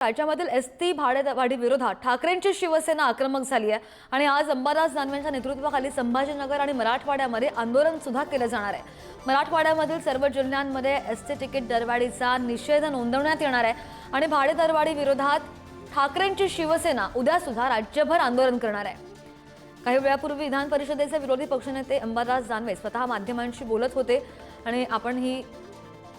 राज्यामधील एसटी भाडेवाढी विरोधात ठाकरेंची शिवसेना आक्रमक झाली आहे आणि आज अंबादास दानवेंच्या नेतृत्वाखाली संभाजीनगर आणि मराठवाड्यामध्ये आंदोलन सुद्धा केले जाणार आहे। मराठवाड्यामधील सर्व जिल्ह्यांमध्ये एसटी तिकीट दरवाढीचा निषेध नोंदवण्यात येणार आहे आणि भाडे दरवाढी विरोधात ठाकरेंची शिवसेना उद्या सुद्धा राज्यभर आंदोलन करणार आहे। काही वेळापूर्वी विधान परिषदेचे विरोधी पक्षनेते अंबादास दानवे स्वतः माध्यमांशी बोलत होते आणि आपण ही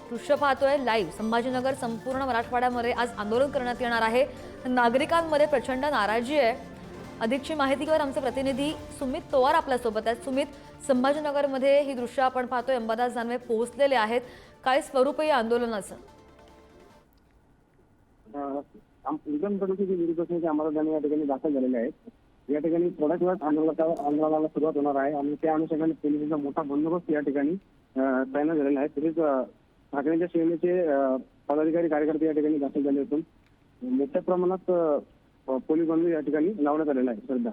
दृश्य पाहतोय लाईव्ह। संभाजीनगर संपूर्ण मराठवाड्यामध्ये आज आंदोलन करण्यात येणार आहे। नागरिकांमध्ये प्रचंड नाराजी आहे। अधिकची माहिती घेऊन आमचे प्रतिनिधी सुमित पवार आपल्या सोबत आहेत। सुमित, संभाजीनगरमध्ये ही दृश्य आपण पाहतोय, अंबादास दानवे पोहोचलेले आहेत। काय स्वरूप आहे या आंदोलनाचं? विधान परिषदेचे विरोधी पक्षनेते अंबादास दानवे या ठिकाणी दाखल झालेले आहेत। या ठिकाणी थोड्याच वेळात आंदोलनाला सुरुवात होणार आहे आणि त्या अनुषंगाने पोलिसांचा मोठा बंदोबस्त या ठिकाणी तैनात झालेला आहे। तसेच ठाकरेंच्या सेनेचे पदाधिकारी कार्यकर्ते या ठिकाणी दाखल झाले असून मोठ्या प्रमाणात पोलीस बंदोबस्त या ठिकाणी लावण्यात आलेला आहे। सध्या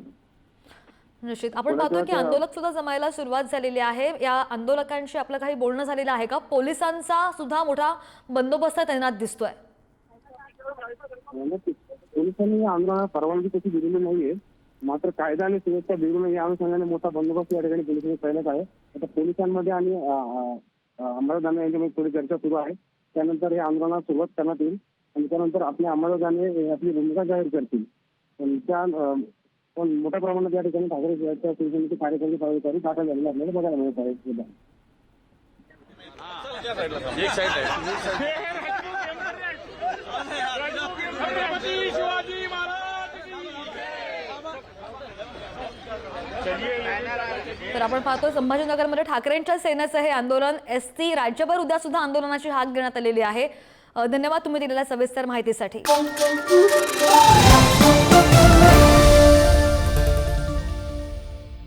निश्चित आपण पाहतोय की आंदोलक सुद्धा जमायला सुरुवात झालेली आहे। या आंदोलकांशी आपलं काही बोलणं झालेलं आहे का? पोलिसांचा सुद्धा मोठा बंदोबस्त तैनात दिसतोय। पोलिसांनी या आंदोलनाला परवानगी तशी दिलेली नाहीये, मात्र कायदा आणि सुव्यवस्था बिघडून या अनुषंगाने मोठा बंदोबस्त या ठिकाणी पोलिसांनी तैनात आहे। आता पोलिसांमध्ये आणि अंबादास दानवे यांच्यामध्ये थोडी चर्चा सुरू आहे। त्यानंतर या आंदोलनाला सुरुवात करण्यात येईल आणि त्यानंतर आपले अंबादास दानवे आपली भूमिका जाहीर करतील। पण मोठ्या प्रमाणात या ठिकाणी ठाकरे शिवसेनेचे कार्यकर्ते पदाधिकारी दाखल झालेले आपल्याला बघायला मिळत आहे। तर आपण पाहतो संभाजीनगरमध्ये ठाकरेंच्या सेनेचं हे आंदोलन एसटी राज्यभर उद्या सुद्धा आंदोलनाची हाक घेण्यात आलेली आहे। धन्यवाद तुम्ही दिलेल्या सविस्तर माहितीसाठी।